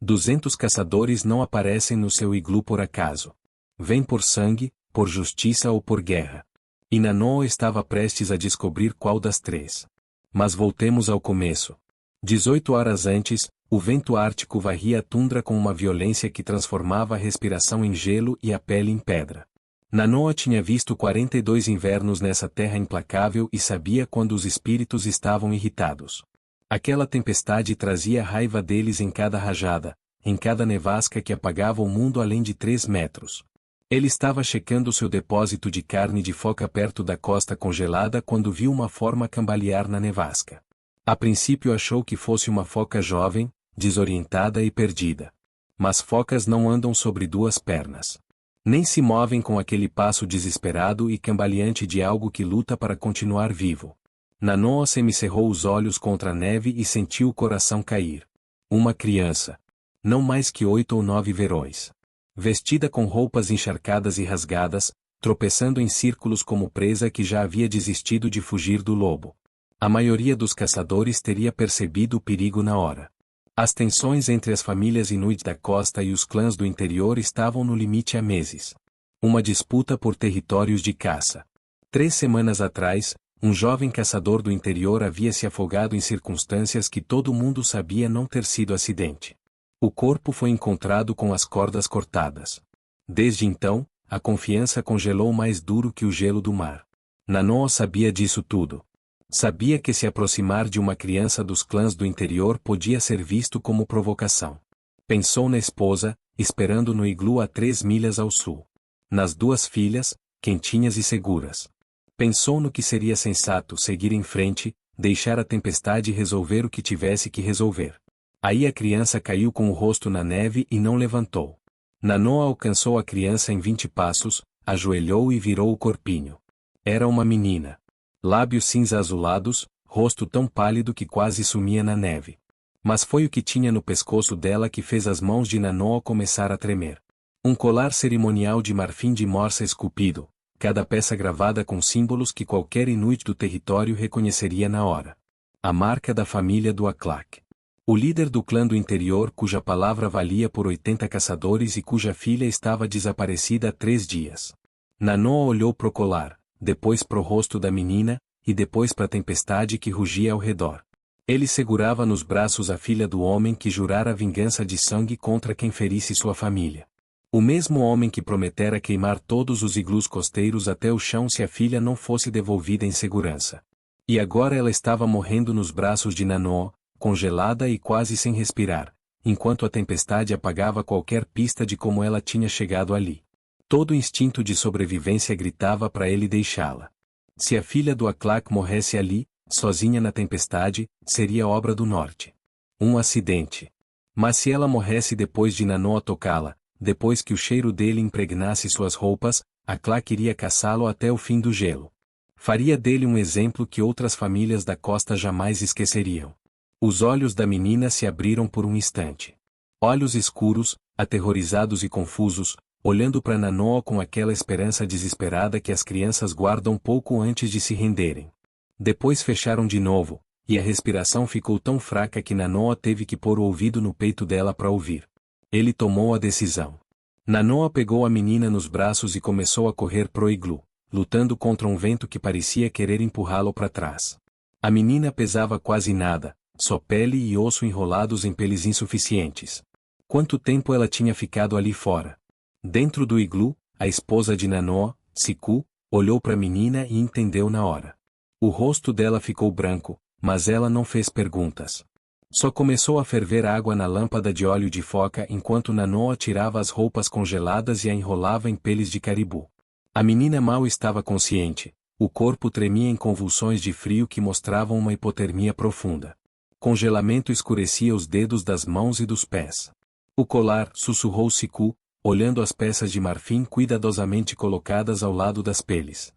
200 caçadores não aparecem no seu iglu por acaso. Vêm por sangue, por justiça ou por guerra. E Nanoa estava prestes a descobrir qual das três. Mas voltemos ao começo. 18 horas antes, o vento ártico varria a tundra com uma violência que transformava a respiração em gelo e a pele em pedra. Nanoa tinha visto 42 invernos nessa terra implacável e sabia quando os espíritos estavam irritados. Aquela tempestade trazia a raiva deles em cada rajada, em cada nevasca que apagava o mundo além de 3 metros. Ele estava checando seu depósito de carne de foca perto da costa congelada quando viu uma forma cambalear na nevasca. A princípio achou que fosse uma foca jovem, desorientada e perdida. Mas focas não andam sobre duas pernas. Nem se movem com aquele passo desesperado e cambaleante de algo que luta para continuar vivo. Nanoa semicerrou os olhos contra a neve e sentiu o coração cair. Uma criança. Não mais que 8 ou 9 verões. Vestida com roupas encharcadas e rasgadas, tropeçando em círculos como presa que já havia desistido de fugir do lobo. A maioria dos caçadores teria percebido o perigo na hora. As tensões entre as famílias inuit da costa e os clãs do interior estavam no limite há meses. Uma disputa por territórios de caça. 3 semanas atrás, um jovem caçador do interior havia se afogado em circunstâncias que todo mundo sabia não ter sido acidente. O corpo foi encontrado com as cordas cortadas. Desde então, a confiança congelou mais duro que o gelo do mar. Nanoa sabia disso tudo. Sabia que se aproximar de uma criança dos clãs do interior podia ser visto como provocação. Pensou na esposa, esperando no iglu a 3 milhas ao sul. Nas 2 filhas, quentinhas e seguras. Pensou no que seria sensato seguir em frente, deixar a tempestade resolver o que tivesse que resolver. Aí a criança caiu com o rosto na neve e não levantou. Nanoa alcançou a criança em 20 passos, ajoelhou e virou o corpinho. Era uma menina. Lábios cinza azulados, rosto tão pálido que quase sumia na neve. Mas foi o que tinha no pescoço dela que fez as mãos de Nanoa começar a tremer. Um colar cerimonial de marfim de morsa esculpido, cada peça gravada com símbolos que qualquer inuit do território reconheceria na hora. A marca da família do Aklak. O líder do clã do interior cuja palavra valia por 80 caçadores e cuja filha estava desaparecida há 3 dias. Nanoa olhou pro colar, depois pro rosto da menina, e depois para a tempestade que rugia ao redor. Ele segurava nos braços a filha do homem que jurara vingança de sangue contra quem ferisse sua família. O mesmo homem que prometera queimar todos os iglus costeiros até o chão se a filha não fosse devolvida em segurança. E agora ela estava morrendo nos braços de Nanoa, congelada e quase sem respirar, enquanto a tempestade apagava qualquer pista de como ela tinha chegado ali. Todo o instinto de sobrevivência gritava para ele deixá-la. Se a filha do Aklak morresse ali, sozinha na tempestade, seria obra do norte. Um acidente. Mas se ela morresse depois de Nanoa tocá-la, depois que o cheiro dele impregnasse suas roupas, Aklak iria caçá-lo até o fim do gelo. Faria dele um exemplo que outras famílias da costa jamais esqueceriam. Os olhos da menina se abriram por um instante. Olhos escuros, aterrorizados e confusos, olhando para Nanoa com aquela esperança desesperada que as crianças guardam pouco antes de se renderem. Depois fecharam de novo, e a respiração ficou tão fraca que Nanoa teve que pôr o ouvido no peito dela para ouvir. Ele tomou a decisão. Nanoa pegou a menina nos braços e começou a correr pro iglu, lutando contra um vento que parecia querer empurrá-lo para trás. A menina pesava quase nada, só pele e osso enrolados em peles insuficientes. Quanto tempo ela tinha ficado ali fora? Dentro do iglu, a esposa de Nanoa, Siku, olhou para a menina e entendeu na hora. O rosto dela ficou branco, mas ela não fez perguntas. Só começou a ferver água na lâmpada de óleo de foca enquanto Nanoa tirava as roupas congeladas e a enrolava em peles de caribu. A menina mal estava consciente, o corpo tremia em convulsões de frio que mostravam uma hipotermia profunda. Congelamento escurecia os dedos das mãos e dos pés. O colar, sussurrou Siku, olhando as peças de marfim cuidadosamente colocadas ao lado das peles.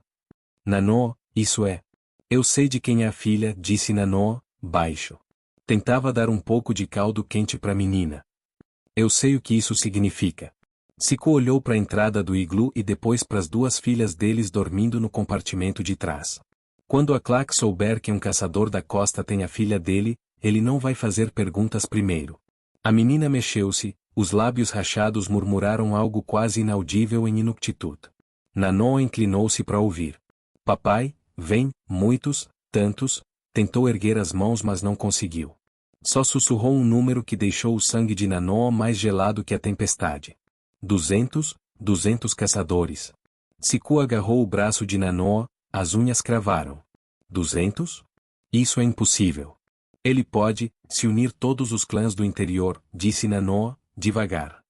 Nanoa, isso é. Eu sei de quem é a filha, disse Nanoa, baixo. Tentava dar um pouco de caldo quente para a menina. Eu sei o que isso significa. Siku olhou para a entrada do iglu e depois para as 2 filhas deles dormindo no compartimento de trás. Quando Aklak souber que um caçador da costa tem a filha dele, ele não vai fazer perguntas primeiro. A menina mexeu-se, os lábios rachados murmuraram algo quase inaudível em Inuktitut. Nanoa inclinou-se para ouvir. Papai, vem, muitos, tantos, tentou erguer as mãos mas não conseguiu. Só sussurrou um número que deixou o sangue de Nanoa mais gelado que a tempestade. 200 caçadores. Siku agarrou o braço de Nanoa, as unhas cravaram. 200? Isso é impossível. Ele pode se unir todos os clãs do interior, disse Nanoa, devagar.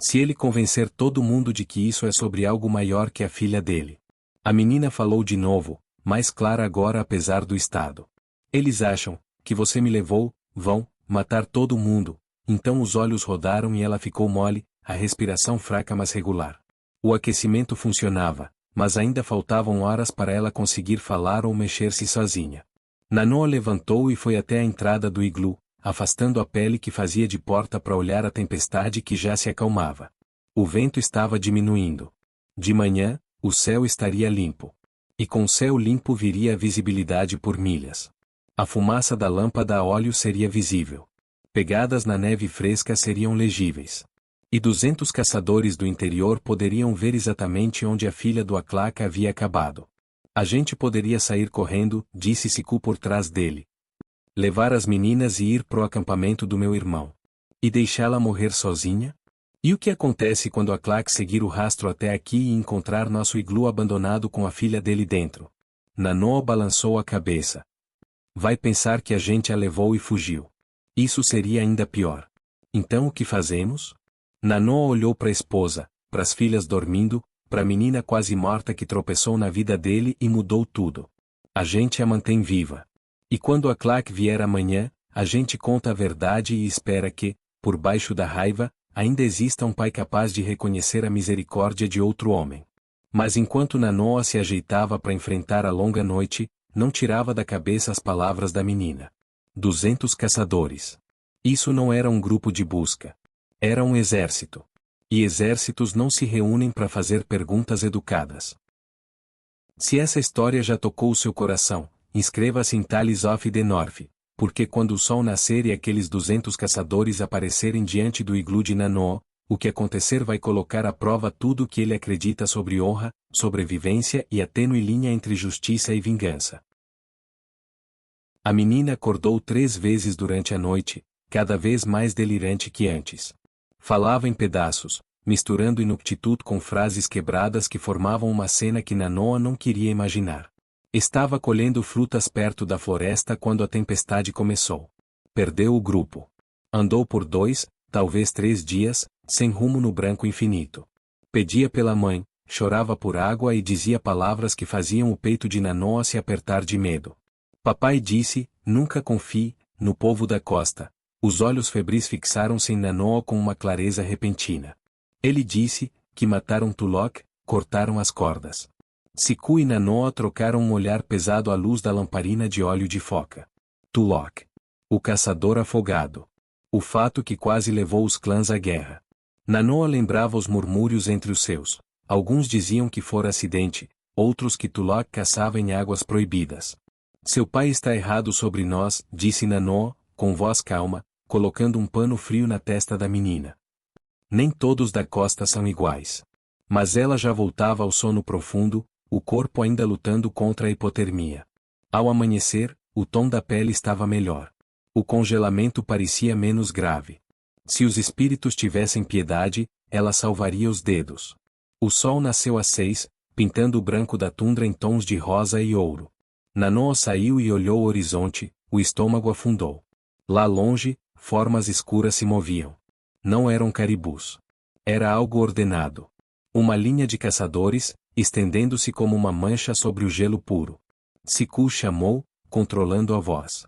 Se ele convencer todo mundo de que isso é sobre algo maior que a filha dele. A menina falou de novo, mais clara agora apesar do estado. Eles acham que você me levou, vão matar todo mundo. Então os olhos rodaram e ela ficou mole, a respiração fraca mas regular. O aquecimento funcionava, mas ainda faltavam horas para ela conseguir falar ou mexer-se sozinha. Nanoa levantou e foi até a entrada do iglu, afastando a pele que fazia de porta para olhar a tempestade que já se acalmava. O vento estava diminuindo. De manhã, o céu estaria limpo. E com o céu limpo viria a visibilidade por milhas. A fumaça da lâmpada a óleo seria visível. Pegadas na neve fresca seriam legíveis. E 200 caçadores do interior poderiam ver exatamente onde a filha do Aklak havia acabado. A gente poderia sair correndo, disse Siku por trás dele. Levar as meninas e ir pro acampamento do meu irmão. E deixá-la morrer sozinha? E o que acontece quando Aklak seguir o rastro até aqui e encontrar nosso iglu abandonado com a filha dele dentro? Nanoa balançou a cabeça. Vai pensar que a gente a levou e fugiu. Isso seria ainda pior. Então o que fazemos? Nanoa olhou para a esposa, para as filhas dormindo, para a menina quase morta que tropeçou na vida dele e mudou tudo. A gente a mantém viva. E quando Aklak vier amanhã, a gente conta a verdade e espera que, por baixo da raiva, ainda exista um pai capaz de reconhecer a misericórdia de outro homem. Mas enquanto Nanoa se ajeitava para enfrentar a longa noite, não tirava da cabeça as palavras da menina. 200 caçadores. Isso não era um grupo de busca. Era um exército. E exércitos não se reúnem para fazer perguntas educadas. Se essa história já tocou o seu coração, inscreva-se em Tales of the North, porque quando o sol nascer e aqueles 200 caçadores aparecerem diante do iglu de Nanoa, o que acontecer vai colocar à prova tudo o que ele acredita sobre honra, sobrevivência e a tênue linha entre justiça e vingança. A menina acordou 3 vezes durante a noite, cada vez mais delirante que antes. Falava em pedaços, misturando Inuktitut com frases quebradas que formavam uma cena que Nanoa não queria imaginar. Estava colhendo frutas perto da floresta quando a tempestade começou. Perdeu o grupo. Andou por 2, talvez 3 dias, sem rumo no branco infinito. Pedia pela mãe, chorava por água e dizia palavras que faziam o peito de Nanoa se apertar de medo. Papai disse, nunca confie, no povo da costa. Os olhos febris fixaram-se em Nanoa com uma clareza repentina. Ele disse, que mataram Tulok, cortaram as cordas. Siku e Nanoa trocaram um olhar pesado à luz da lamparina de óleo de foca. Tulok. O caçador afogado. O fato que quase levou os clãs à guerra. Nanoa lembrava os murmúrios entre os seus. Alguns diziam que fora acidente, outros que Tulok caçava em águas proibidas. Seu pai está errado sobre nós, disse Nanoa, com voz calma, colocando um pano frio na testa da menina. Nem todos da costa são iguais. Mas ela já voltava ao sono profundo, o corpo ainda lutando contra a hipotermia. Ao amanhecer, o tom da pele estava melhor. O congelamento parecia menos grave. Se os espíritos tivessem piedade, ela salvaria os dedos. O sol nasceu às 6, pintando o branco da tundra em tons de rosa e ouro. Nanoa saiu e olhou o horizonte, o estômago afundou. Lá longe, formas escuras se moviam. Não eram caribus. Era algo ordenado. Uma linha de caçadores, estendendo-se como uma mancha sobre o gelo puro. Siku chamou, controlando a voz.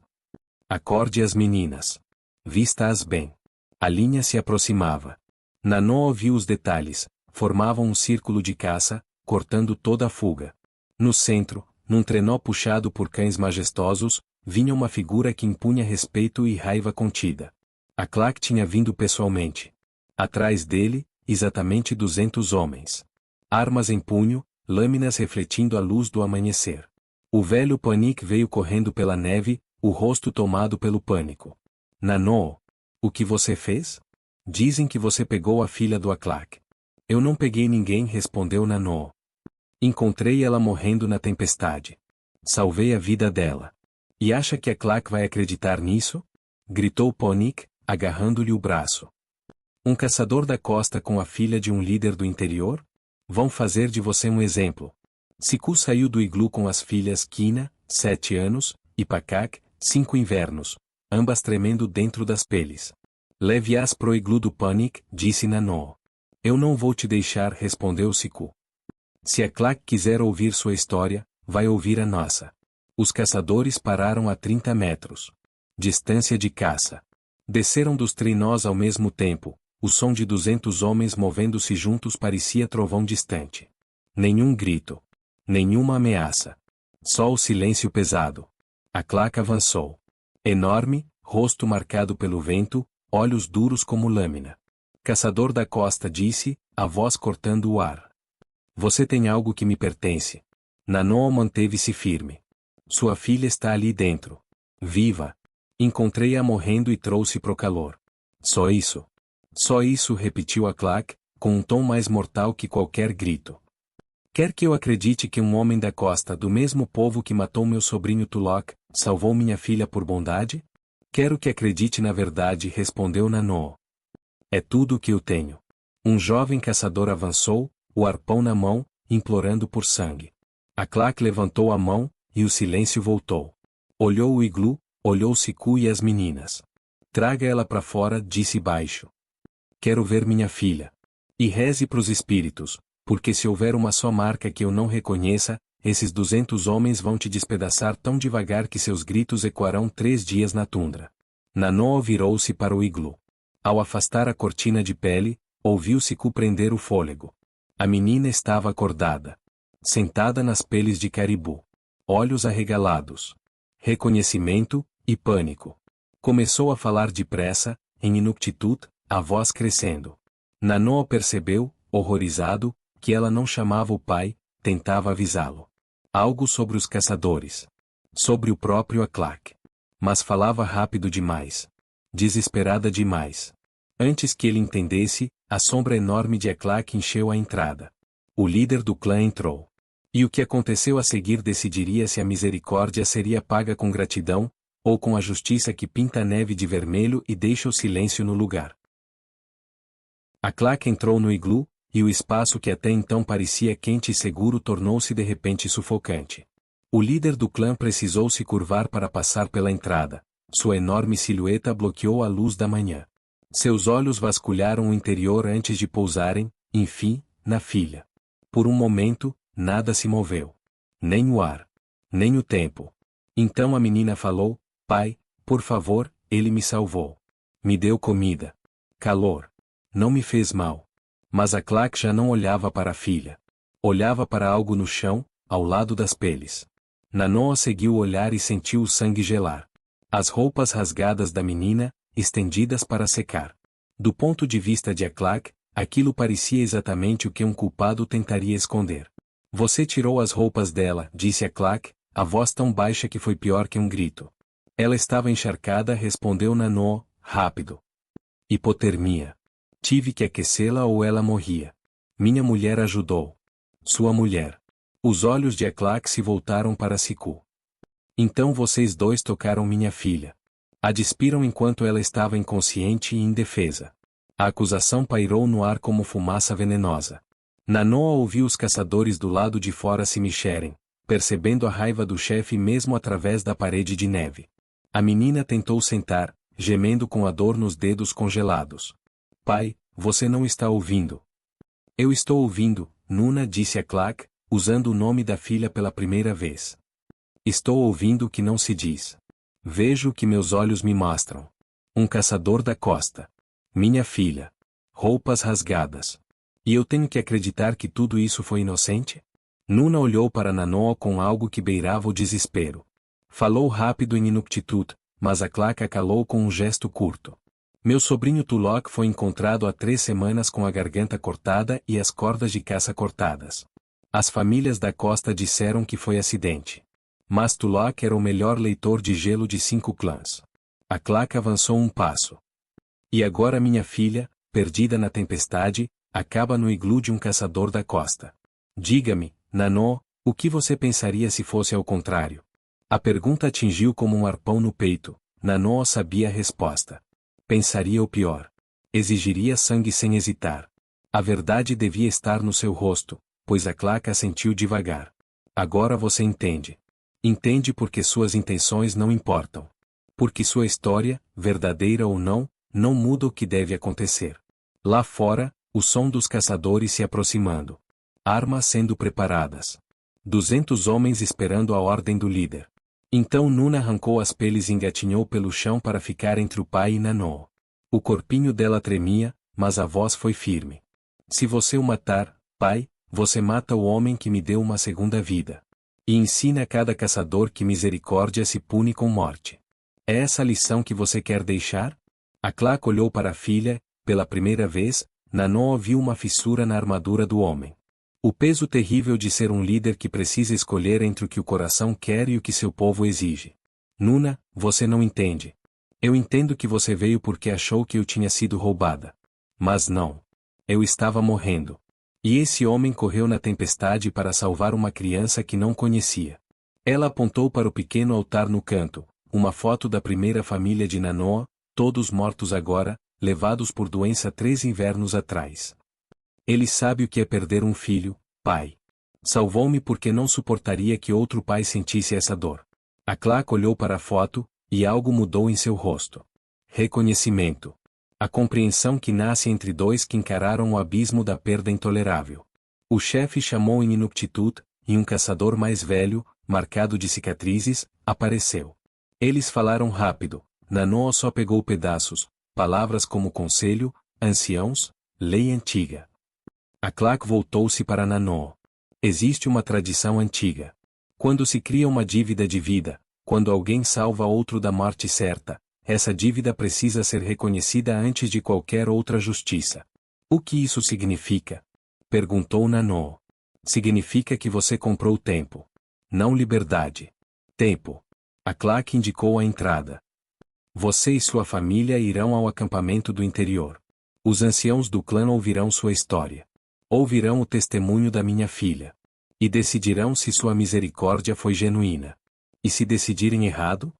Acorde as meninas. Vista-as bem. A linha se aproximava. Nanoa viu os detalhes, formavam um círculo de caça, cortando toda a fuga. No centro, num trenó puxado por cães majestosos, vinha uma figura que impunha respeito e raiva contida. Aklak tinha vindo pessoalmente. Atrás dele, exatamente 200 homens. Armas em punho, lâminas refletindo a luz do amanhecer. O velho Panik veio correndo pela neve, o rosto tomado pelo pânico. Nanoa. O que você fez? Dizem que você pegou a filha do Aklak. Eu não peguei ninguém, respondeu Nanoo. Encontrei ela morrendo na tempestade. Salvei a vida dela. E acha que Aklak vai acreditar nisso? Gritou Ponik, agarrando-lhe o braço. Um caçador da costa com a filha de um líder do interior? Vão fazer de você um exemplo. Siku saiu do iglu com as filhas Kina, 7 anos, e Pakak, 5 invernos, ambas tremendo dentro das peles. Leve-as pro iglu do Ponik, disse Nanoo. Eu não vou te deixar, respondeu Siku. Se Aklak quiser ouvir sua história, vai ouvir a nossa. Os caçadores pararam a 30 metros. Distância de caça. Desceram dos trinós ao mesmo tempo. O som de 200 homens movendo-se juntos parecia trovão distante. Nenhum grito. Nenhuma ameaça. Só o silêncio pesado. Aklak avançou. Enorme, rosto marcado pelo vento, olhos duros como lâmina. Caçador da costa disse, a voz cortando o ar. Você tem algo que me pertence. Nanoo manteve-se firme. Sua filha está ali dentro. Viva! Encontrei-a morrendo e trouxe pro calor. Só isso. Só isso, repetiu Aklak, com um tom mais mortal que qualquer grito. Quer que eu acredite que um homem da costa do mesmo povo que matou meu sobrinho Tulok, salvou minha filha por bondade? Quero que acredite na verdade, respondeu Nanoo. É tudo o que eu tenho. Um jovem caçador avançou, o arpão na mão, implorando por sangue. Aklak levantou a mão, e o silêncio voltou. Olhou o iglu, olhou Siku e as meninas. Traga ela para fora, disse baixo. Quero ver minha filha. E reze pros espíritos, porque se houver uma só marca que eu não reconheça, esses 200 homens vão te despedaçar tão devagar que seus gritos ecoarão 3 dias na tundra. Nanoo virou-se para o iglu. Ao afastar a cortina de pele, ouviu Siku prender o fôlego. A menina estava acordada. Sentada nas peles de caribu. Olhos arregalados. Reconhecimento, e pânico. Começou a falar depressa, em Inuktitut, a voz crescendo. Nanoo percebeu, horrorizado, que ela não chamava o pai, tentava avisá-lo. Algo sobre os caçadores. Sobre o próprio Aklak. Mas falava rápido demais. Desesperada demais. Antes que ele entendesse, a sombra enorme de Aklak encheu a entrada. O líder do clã entrou. E o que aconteceu a seguir decidiria se a misericórdia seria paga com gratidão, ou com a justiça que pinta a neve de vermelho e deixa o silêncio no lugar. Aklak entrou no iglu, e o espaço que até então parecia quente e seguro tornou-se de repente sufocante. O líder do clã precisou se curvar para passar pela entrada. Sua enorme silhueta bloqueou a luz da manhã. Seus olhos vasculharam o interior antes de pousarem, enfim, na filha. Por um momento, nada se moveu. Nem o ar. Nem o tempo. Então a menina falou, pai, por favor, ele me salvou. Me deu comida. Calor. Não me fez mal. Mas Aklak já não olhava para a filha. Olhava para algo no chão, ao lado das peles. Nanoo seguiu o olhar e sentiu o sangue gelar. As roupas rasgadas da menina, estendidas para secar. Do ponto de vista de Aklak, aquilo parecia exatamente o que um culpado tentaria esconder. Você tirou as roupas dela, disse Aklak, a voz tão baixa que foi pior que um grito. Ela estava encharcada, respondeu Nanoo, rápido. Hipotermia. Tive que aquecê-la ou ela morria. Minha mulher ajudou. Sua mulher. Os olhos de Aklak se voltaram para Siku. Então vocês dois tocaram minha filha. A despiram enquanto ela estava inconsciente e indefesa. A acusação pairou no ar como fumaça venenosa. Nanoo ouviu os caçadores do lado de fora se mexerem, percebendo a raiva do chefe mesmo através da parede de neve. A menina tentou sentar, gemendo com a dor nos dedos congelados. Pai, você não está ouvindo. Eu estou ouvindo, Nuna, disse Aklak, usando o nome da filha pela primeira vez. Estou ouvindo o que não se diz. Vejo o que meus olhos me mostram. Um caçador da costa. Minha filha. Roupas rasgadas. E eu tenho que acreditar que tudo isso foi inocente? Nuna olhou para Nanoo com algo que beirava o desespero. Falou rápido em Inuktitut, mas Aklak a calou com um gesto curto. Meu sobrinho Tulok foi encontrado há 3 semanas com a garganta cortada e as cordas de caça cortadas. As famílias da costa disseram que foi acidente. Mas Tulok era o melhor leitor de gelo de 5 clãs. Aklak avançou um passo. E agora minha filha, perdida na tempestade, acaba no iglu de um caçador da costa. Diga-me, Nanô, o que você pensaria se fosse ao contrário? A pergunta atingiu como um arpão no peito. Nanô sabia a resposta. Pensaria o pior. Exigiria sangue sem hesitar. A verdade devia estar no seu rosto, pois a Claca assentiu devagar. Agora você entende. Entende porque suas intenções não importam. Porque sua história, verdadeira ou não, não muda o que deve acontecer. Lá fora, o som dos caçadores se aproximando. Armas sendo preparadas. 200 homens esperando a ordem do líder. Então Nuna arrancou as peles e engatinhou pelo chão para ficar entre o pai e Nanô. O corpinho dela tremia, mas a voz foi firme. Se você o matar, pai, você mata o homem que me deu uma segunda vida. E ensina a cada caçador que misericórdia se pune com morte. É essa a lição que você quer deixar? A Claca olhou para a filha, pela primeira vez, Nanô viu uma fissura na armadura do homem. O peso terrível de ser um líder que precisa escolher entre o que o coração quer e o que seu povo exige. Nuna, você não entende. Eu entendo que você veio porque achou que eu tinha sido roubada. Mas não. Eu estava morrendo. E esse homem correu na tempestade para salvar uma criança que não conhecia. Ela apontou para o pequeno altar no canto, uma foto da primeira família de Nanô, todos mortos agora, levados por doença 3 invernos atrás. Ele sabe o que é perder um filho, pai. Salvou-me porque não suportaria que outro pai sentisse essa dor. A Claca olhou para a foto, e algo mudou em seu rosto. Reconhecimento. A compreensão que nasce entre dois que encararam o abismo da perda intolerável. O chefe chamou em Inuktitut, e um caçador mais velho, marcado de cicatrizes, apareceu. Eles falaram rápido. Nanô só pegou pedaços, palavras como conselho, anciãos, lei antiga. A Claca voltou-se para Nanô. Existe uma tradição antiga. Quando se cria uma dívida de vida, quando alguém salva outro da morte certa, essa dívida precisa ser reconhecida antes de qualquer outra justiça. O que isso significa? Perguntou Nanô. Significa que você comprou tempo. Não liberdade. Tempo. A Claca indicou a entrada. Você e sua família irão ao acampamento do interior. Os anciãos do clã ouvirão sua história. Ouvirão o testemunho da minha filha. E decidirão se sua misericórdia foi genuína. E se decidirem errado?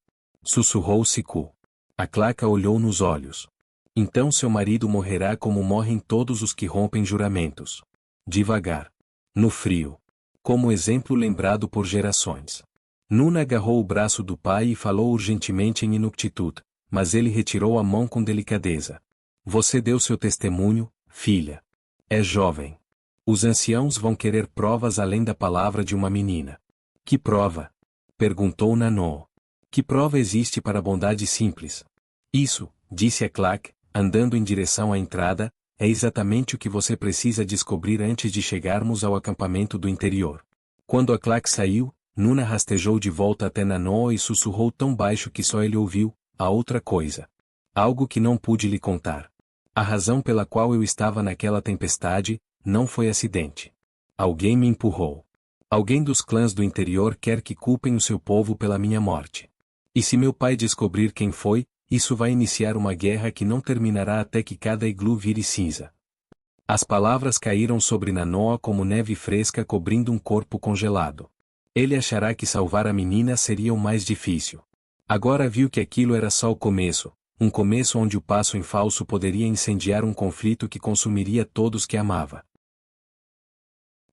Sussurrou Siku. A Claca olhou nos olhos. Então seu marido morrerá como morrem todos os que rompem juramentos. Devagar. No frio. Como exemplo lembrado por gerações. Nuna agarrou o braço do pai e falou urgentemente em Inuktitut, mas ele retirou a mão com delicadeza. Você deu seu testemunho, filha. É jovem. Os anciãos vão querer provas além da palavra de uma menina. Que prova? Perguntou Nanô. Que prova existe para a bondade simples? Isso, disse a Claca, andando em direção à entrada, é exatamente o que você precisa descobrir antes de chegarmos ao acampamento do interior. Quando a Claca saiu, Nuna rastejou de volta até Nanô e sussurrou tão baixo que só ele ouviu, a outra coisa. Algo que não pude lhe contar. A razão pela qual eu estava naquela tempestade, não foi acidente. Alguém me empurrou. Alguém dos clãs do interior quer que culpem o seu povo pela minha morte. E se meu pai descobrir quem foi, isso vai iniciar uma guerra que não terminará até que cada iglu vire cinza. As palavras caíram sobre Nanô como neve fresca cobrindo um corpo congelado. Ele achará que salvar a menina seria o mais difícil. Agora viu que aquilo era só o começo, um começo onde o passo em falso poderia incendiar um conflito que consumiria todos que amava.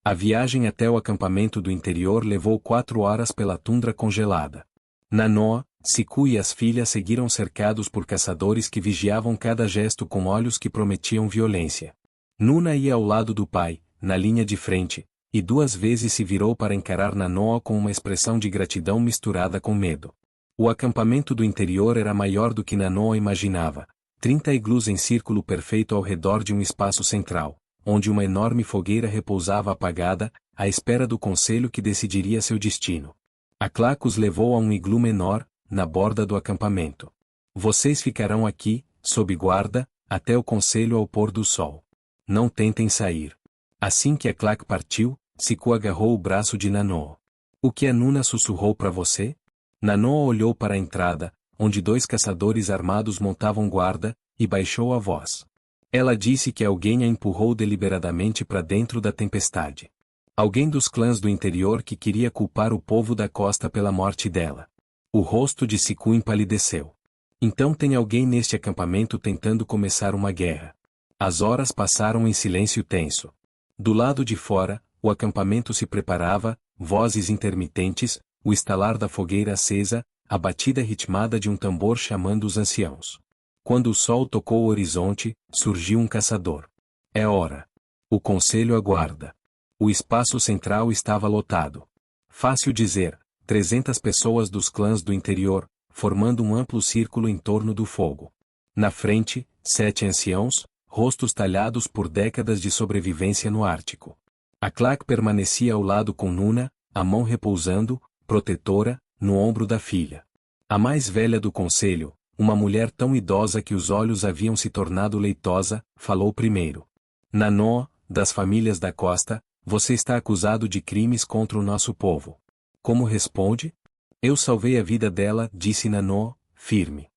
A viagem até o acampamento do interior levou 4 horas pela tundra congelada. Nanô, Siku e as filhas seguiram cercados por caçadores que vigiavam cada gesto com olhos que prometiam violência. Nuna ia ao lado do pai, na linha de frente, e 2 vezes se virou para encarar Nanô com uma expressão de gratidão misturada com medo. O acampamento do interior era maior do que Nanô imaginava, 30 iglus em círculo perfeito ao redor de um espaço central, onde uma enorme fogueira repousava apagada, à espera do conselho que decidiria seu destino. A Claca os levou a um iglu menor, na borda do acampamento. Vocês ficarão aqui, sob guarda, até o conselho ao pôr do sol. Não tentem sair. Assim que a Claca partiu, Siku agarrou o braço de Nanô. O que a Nuna sussurrou para você? Nanô olhou para a entrada, onde 2 caçadores armados montavam guarda, e baixou a voz. Ela disse que alguém a empurrou deliberadamente para dentro da tempestade. Alguém dos clãs do interior que queria culpar o povo da costa pela morte dela. O rosto de Siku empalideceu. Então tem alguém neste acampamento tentando começar uma guerra. As horas passaram em silêncio tenso. Do lado de fora, o acampamento se preparava, vozes intermitentes, o estalar da fogueira acesa, a batida ritmada de um tambor chamando os anciãos. Quando o sol tocou o horizonte, surgiu um caçador. É hora. O conselho aguarda. O espaço central estava lotado. Fácil dizer, 300 pessoas dos clãs do interior, formando um amplo círculo em torno do fogo. Na frente, 7 anciãos, rostos talhados por décadas de sobrevivência no Ártico. A Clack permanecia ao lado com Nuna, a mão repousando, protetora, no ombro da filha. A mais velha do conselho, uma mulher tão idosa que os olhos haviam se tornado leitosa, falou primeiro. Nanô, das famílias da costa, você está acusado de crimes contra o nosso povo. Como responde? Eu salvei a vida dela, disse Nanô, firme.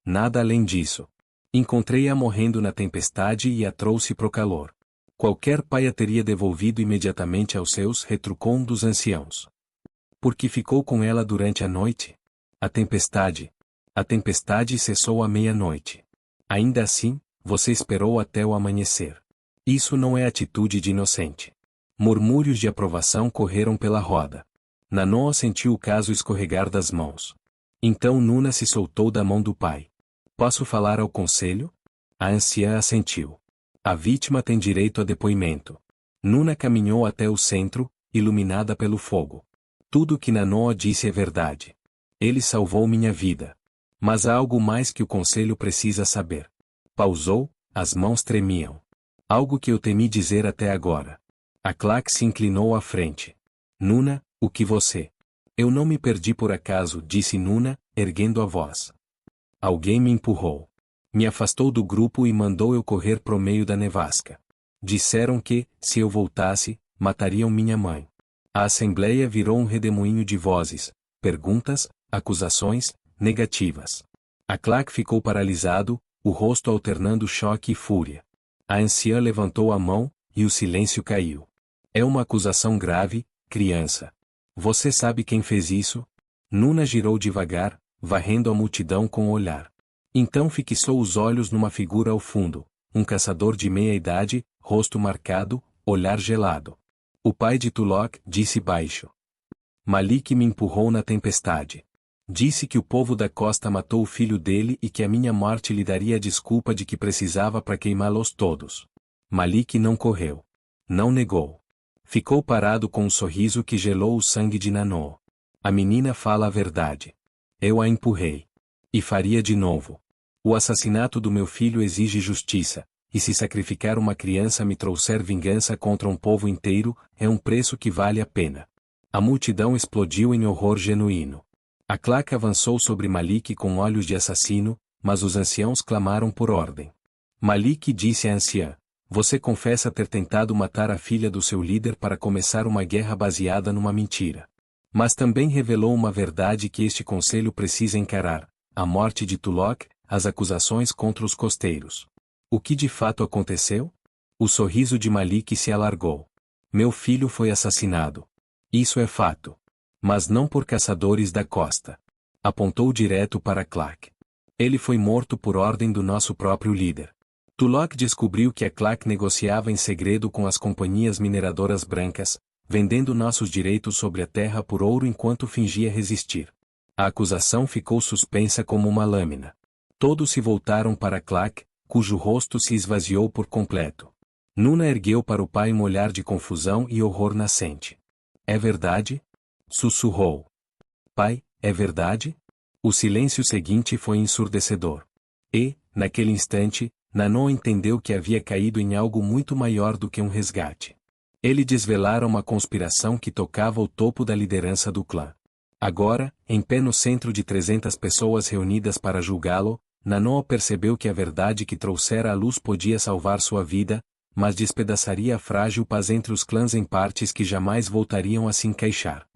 Nada além disso. Encontrei-a morrendo na tempestade e a trouxe pro calor. Qualquer pai a teria devolvido imediatamente aos seus, retrucou um dos anciãos. Porque ficou com ela durante a noite? A tempestade cessou à meia-noite. Ainda assim, você esperou até o amanhecer. Isso não é atitude de inocente. Murmúrios de aprovação correram pela roda. Nanô sentiu o caso escorregar das mãos. Então Nuna se soltou da mão do pai. Posso falar ao conselho? A anciã assentiu. A vítima tem direito a depoimento. Nuna caminhou até o centro, iluminada pelo fogo. Tudo o que Nanô disse é verdade. Ele salvou minha vida. Mas há algo mais que o conselho precisa saber. Pausou, as mãos tremiam. Algo que eu temi dizer até agora. A Clack se inclinou à frente. Nuna, o que você? Eu não me perdi por acaso, disse Nuna, erguendo a voz. Alguém me empurrou. Me afastou do grupo e mandou eu correr pro meio da nevasca. Disseram que, se eu voltasse, matariam minha mãe. A assembleia virou um redemoinho de vozes, perguntas, acusações, negativas. A Clack ficou paralisado, o rosto alternando choque e fúria. A anciã levantou a mão, e o silêncio caiu. É uma acusação grave, criança. Você sabe quem fez isso? Nuna girou devagar, varrendo a multidão com o olhar. Então fixou os olhos numa figura ao fundo, um caçador de meia-idade, rosto marcado, olhar gelado. O pai de Tulok, disse baixo. Malik me empurrou na tempestade. Disse que o povo da costa matou o filho dele e que a minha morte lhe daria a desculpa de que precisava para queimá-los todos. Malik não correu. Não negou. Ficou parado com um sorriso que gelou o sangue de Nanô. A menina fala a verdade. Eu a empurrei. E faria de novo. O assassinato do meu filho exige justiça, e se sacrificar uma criança me trouxer vingança contra um povo inteiro, é um preço que vale a pena. A multidão explodiu em horror genuíno. A Clack avançou sobre Malik com olhos de assassino, mas os anciãos clamaram por ordem. Malik disse à anciã, você confessa ter tentado matar a filha do seu líder para começar uma guerra baseada numa mentira. Mas também revelou uma verdade que este conselho precisa encarar, a morte de Tulok, as acusações contra os costeiros. O que de fato aconteceu? O sorriso de Malik se alargou. Meu filho foi assassinado. Isso é fato. Mas não por caçadores da costa. Apontou direto para Clack. Ele foi morto por ordem do nosso próprio líder. Tulok descobriu que a Clack negociava em segredo com as companhias mineradoras brancas, vendendo nossos direitos sobre a terra por ouro enquanto fingia resistir. A acusação ficou suspensa como uma lâmina. Todos se voltaram para Clack, cujo rosto se esvaziou por completo. Nuna ergueu para o pai um olhar de confusão e horror nascente. É verdade? Sussurrou. Pai, é verdade? O silêncio seguinte foi ensurdecedor. E, naquele instante, Nanô entendeu que havia caído em algo muito maior do que um resgate. Ele desvelara uma conspiração que tocava o topo da liderança do clã. Agora, em pé no centro de 300 pessoas reunidas para julgá-lo, Nanô percebeu que a verdade que trouxera à luz podia salvar sua vida, mas despedaçaria a frágil paz entre os clãs em partes que jamais voltariam a se encaixar.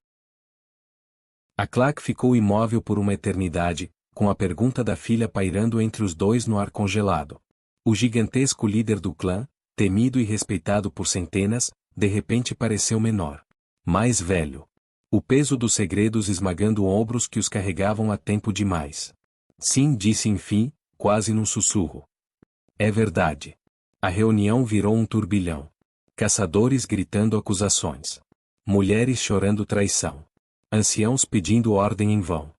A Clack ficou imóvel por uma eternidade, com a pergunta da filha pairando entre os dois no ar congelado. O gigantesco líder do clã, temido e respeitado por centenas, de repente pareceu menor. Mais velho. O peso dos segredos esmagando ombros que os carregavam há tempo demais. Sim, disse enfim, quase num sussurro. É verdade. A reunião virou um turbilhão. Caçadores gritando acusações. Mulheres chorando traição. Anciãos pedindo ordem em vão.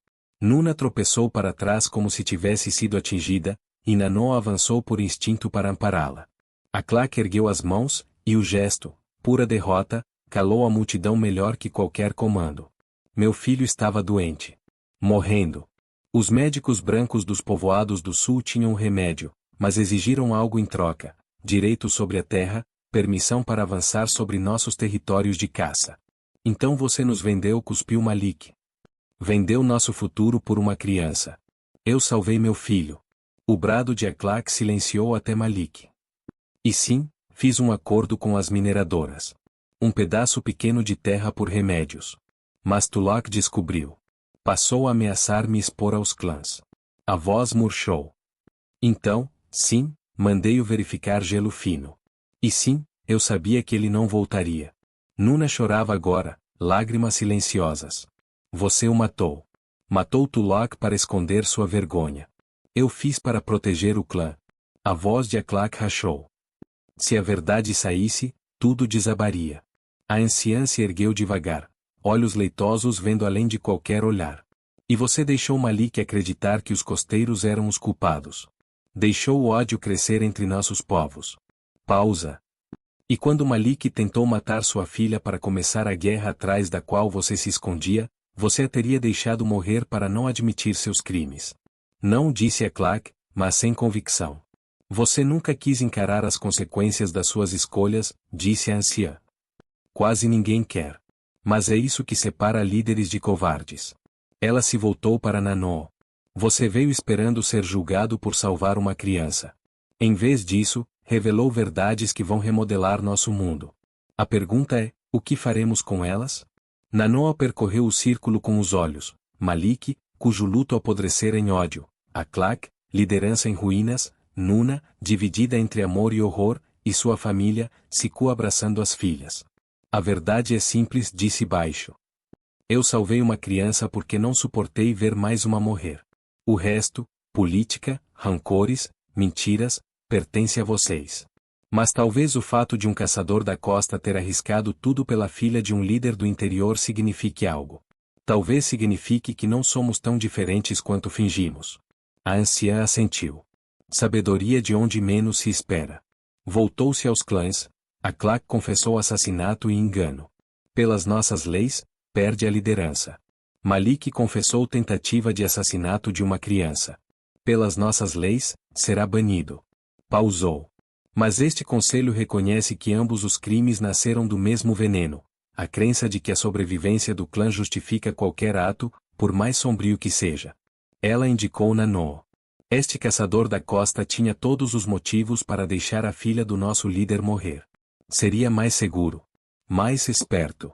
Nuna tropeçou para trás como se tivesse sido atingida, e Nanô avançou por instinto para ampará-la. A Claque ergueu as mãos, e o gesto, pura derrota, calou a multidão melhor que qualquer comando. Meu filho estava doente. Morrendo. Os médicos brancos dos povoados do sul tinham remédio, mas exigiram algo em troca: direito sobre a terra, permissão para avançar sobre nossos territórios de caça. Então você nos vendeu, cuspiu Malik. Vendeu nosso futuro por uma criança. Eu salvei meu filho. O brado de Aklak silenciou até Malik. E sim, fiz um acordo com as mineradoras. Um pedaço pequeno de terra por remédios. Mas Tulak descobriu. Passou a ameaçar me expor aos clãs. A voz murchou. Então, sim, mandei-o verificar gelo fino. E sim, eu sabia que ele não voltaria. Nuna chorava agora, lágrimas silenciosas. Você o matou. Matou Tulak para esconder sua vergonha. Eu fiz para proteger o clã. A voz de Aklak rachou. Se a verdade saísse, tudo desabaria. A anciã se ergueu devagar, olhos leitosos vendo além de qualquer olhar. E você deixou Malik acreditar que os costeiros eram os culpados. Deixou o ódio crescer entre nossos povos. Pausa. E quando Malik tentou matar sua filha para começar a guerra atrás da qual você se escondia, você a teria deixado morrer para não admitir seus crimes. Não, disse Aklak, mas sem convicção. Você nunca quis encarar as consequências das suas escolhas, disse a anciã. Quase ninguém quer. Mas é isso que separa líderes de covardes. Ela se voltou para Nanô. Você veio esperando ser julgado por salvar uma criança. Em vez disso, revelou verdades que vão remodelar nosso mundo. A pergunta é, o que faremos com elas? Nanô percorreu o círculo com os olhos. Malik, cujo luto apodrecera em ódio. Aklak, liderança em ruínas. Nuna, dividida entre amor e horror, e sua família, Siku abraçando as filhas. A verdade é simples, disse baixo. Eu salvei uma criança porque não suportei ver mais uma morrer. O resto, política, rancores, mentiras, pertence a vocês. Mas talvez o fato de um caçador da costa ter arriscado tudo pela filha de um líder do interior signifique algo. Talvez signifique que não somos tão diferentes quanto fingimos. A anciã assentiu. Sabedoria de onde menos se espera. Voltou-se aos clãs. Aklak confessou assassinato e engano. Pelas nossas leis, perde a liderança. Malik confessou tentativa de assassinato de uma criança. Pelas nossas leis, será banido. Pausou. Mas este conselho reconhece que ambos os crimes nasceram do mesmo veneno, a crença de que a sobrevivência do clã justifica qualquer ato, por mais sombrio que seja. Ela indicou Nanô. Este caçador da costa tinha todos os motivos para deixar a filha do nosso líder morrer. Seria mais seguro. Mais esperto.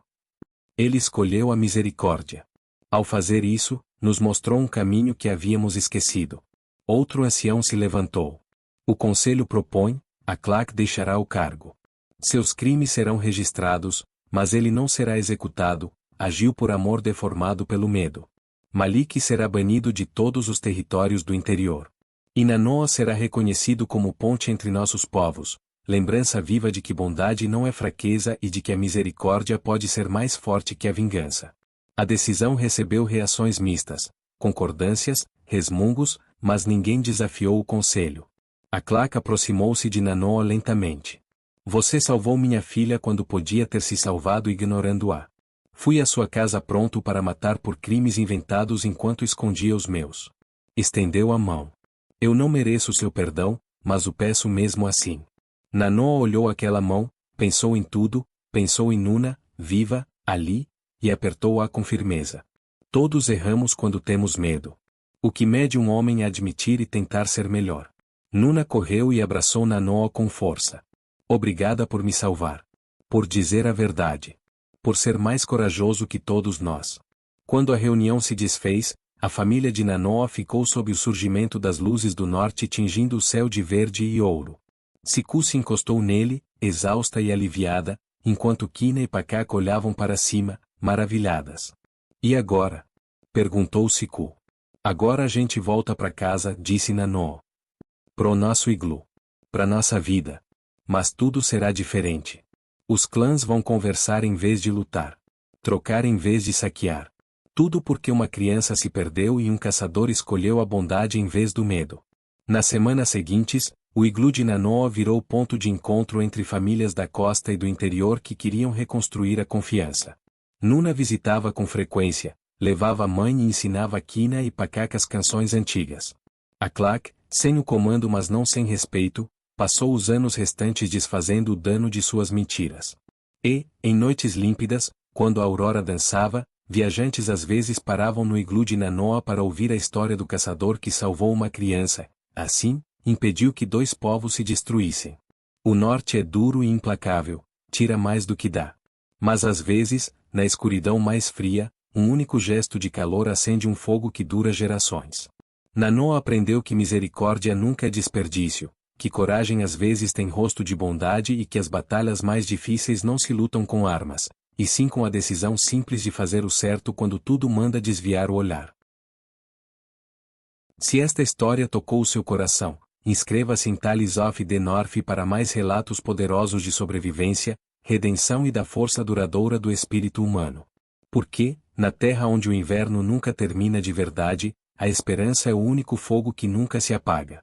Ele escolheu a misericórdia. Ao fazer isso, nos mostrou um caminho que havíamos esquecido. Outro ancião se levantou. O conselho propõe, Aklak deixará o cargo. Seus crimes serão registrados, mas ele não será executado, agiu por amor deformado pelo medo. Malik será banido de todos os territórios do interior. E Nanô será reconhecido como ponte entre nossos povos, lembrança viva de que bondade não é fraqueza e de que a misericórdia pode ser mais forte que a vingança. A decisão recebeu reações mistas, concordâncias, resmungos, mas ninguém desafiou o conselho. Aklak aproximou-se de Nanô lentamente. Você salvou minha filha quando podia ter se salvado ignorando-a. Fui à sua casa pronto para matar por crimes inventados enquanto escondia os meus. Estendeu a mão. Eu não mereço seu perdão, mas o peço mesmo assim. Nanô olhou aquela mão, pensou em tudo, pensou em Nuna, viva, ali, e apertou-a com firmeza. Todos erramos quando temos medo. O que mede um homem é admitir e tentar ser melhor. Nuna correu e abraçou Nanô com força. Obrigada por me salvar. Por dizer a verdade. Por ser mais corajoso que todos nós. Quando a reunião se desfez, A família de Nanoa ficou sob o surgimento das luzes do norte tingindo o céu de verde e ouro. Siku se encostou nele, exausta e aliviada, enquanto Kina e Pakak olhavam para cima, maravilhadas. E agora? Perguntou Siku. Agora a gente volta para casa, disse Nanoa. Pro nosso iglu. Pra nossa vida. Mas tudo será diferente. Os clãs vão conversar em vez de lutar. Trocar em vez de saquear. Tudo porque uma criança se perdeu e um caçador escolheu a bondade em vez do medo. Nas semanas seguintes, o iglu de Nanoa virou ponto de encontro entre famílias da costa e do interior que queriam reconstruir a confiança. Nuna visitava com frequência, levava a mãe e ensinava Kina e Pakak as canções antigas. A Clack, sem o comando mas não sem respeito, passou os anos restantes desfazendo o dano de suas mentiras. E, em noites límpidas, quando a aurora dançava, viajantes às vezes paravam no iglu de Nanoa para ouvir a história do caçador que salvou uma criança, assim, impediu que dois povos se destruíssem. O norte é duro e implacável, tira mais do que dá. Mas às vezes, na escuridão mais fria, um único gesto de calor acende um fogo que dura gerações. Nanoa aprendeu que misericórdia nunca é desperdício, que coragem às vezes tem rosto de bondade e que as batalhas mais difíceis não se lutam com armas, e sim com a decisão simples de fazer o certo quando tudo manda desviar o olhar. Se esta história tocou o seu coração, inscreva-se em Tales of the North para mais relatos poderosos de sobrevivência, redenção e da força duradoura do espírito humano. Porque, na terra onde o inverno nunca termina de verdade, a esperança é o único fogo que nunca se apaga.